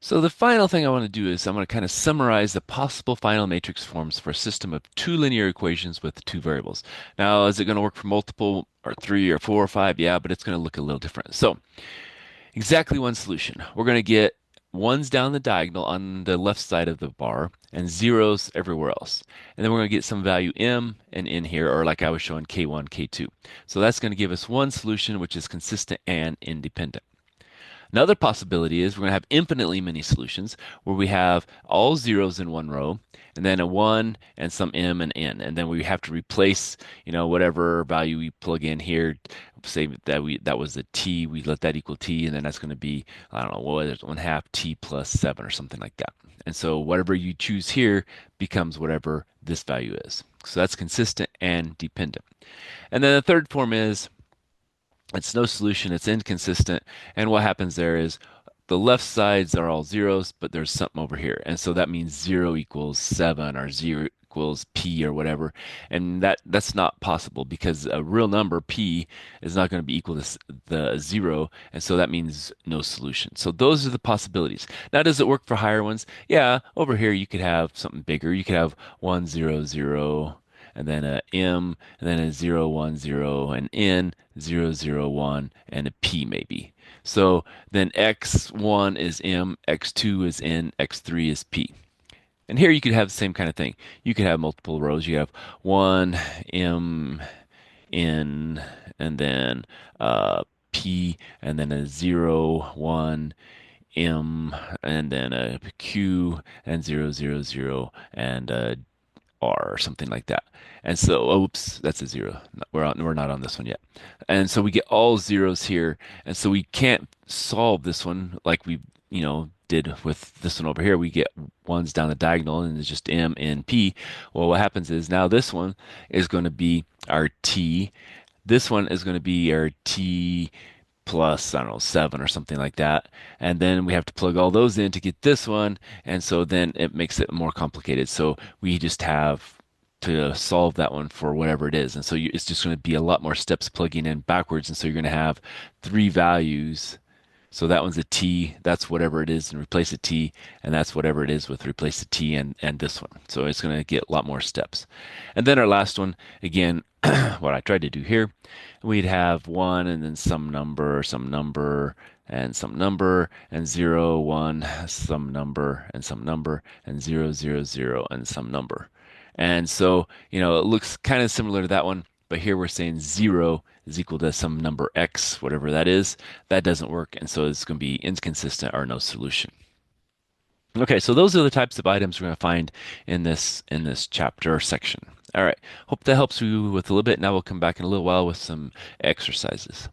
So the final thing I want to do is I'm going to kind of summarize the possible final matrix forms for a system of two linear equations with two variables. Now, is it going to work for multiple or three or four or five? Yeah, but it's going to look a little different. So exactly one solution. We're going to get ones down the diagonal on the left side of the bar and zeros everywhere else. And then we're going to get some value m and n here, or like I was showing k1, k2. So that's going to give us one solution which is consistent and independent. Another possibility is we're going to have infinitely many solutions where we have all zeros in one row and then a 1 and some m and n. And then we have to replace, whatever value we plug in here. Say that was the t, we let that equal t, and then that's going to be, I don't know, what is it, 1/2 t plus 7 or something like that. And so whatever you choose here becomes whatever this value is. So that's consistent and dependent. And then the third form is it's no solution, it's inconsistent. And what happens there is the left sides are all zeros, but there's something over here. And so that means 0 equals 7 or 0 equals p or whatever. And that's not possible because a real number, p, is not going to be equal to the 0. And so that means no solution. So those are the possibilities. Now, does it work for higher ones? Yeah, over here you could have something bigger. You could have 1, 0, 0 and then a m, and then a 0, 1, 0, an n, 0, 0, 1, and a p maybe. So then x1 is m, x2 is n, x3 is p. And here you could have the same kind of thing. You could have multiple rows. You have 1, m, n, and then p, and then a 0, 1, m, and then a q, and 0, 0, 0, and a R or something like that. And so, oops, that's a 0. We're not on this one yet. And so we get all zeros here. And so we can't solve this one like we, did with this one over here. We get ones down the diagonal and it's just M, N, P. Well, what happens is now this one is going to be our T. This one is going to be our T plus, I don't know, 7 or something like that. And then we have to plug all those in to get this one. And so then it makes it more complicated. So we just have to solve that one for whatever it is. And so it's just going to be a lot more steps plugging in backwards. And so you're going to have three values. So that one's a t, that's whatever it is, and replace a t, and that's whatever it is with replace a t and this one. So it's going to get a lot more steps. And then our last one, again, what I tried to do here, we'd have 1 and then some number, and some number, and 0, 1, some number, and some number, and 0, 0, 0, and some number. And so, it looks kind of similar to that one, but here we're saying 0 is equal to some number x, whatever that is. That doesn't work, and so it's going to be inconsistent or no solution. Okay, so those are the types of items we're going to find in this chapter or section. All right, hope that helps you with a little bit. Now we'll come back in a little while with some exercises.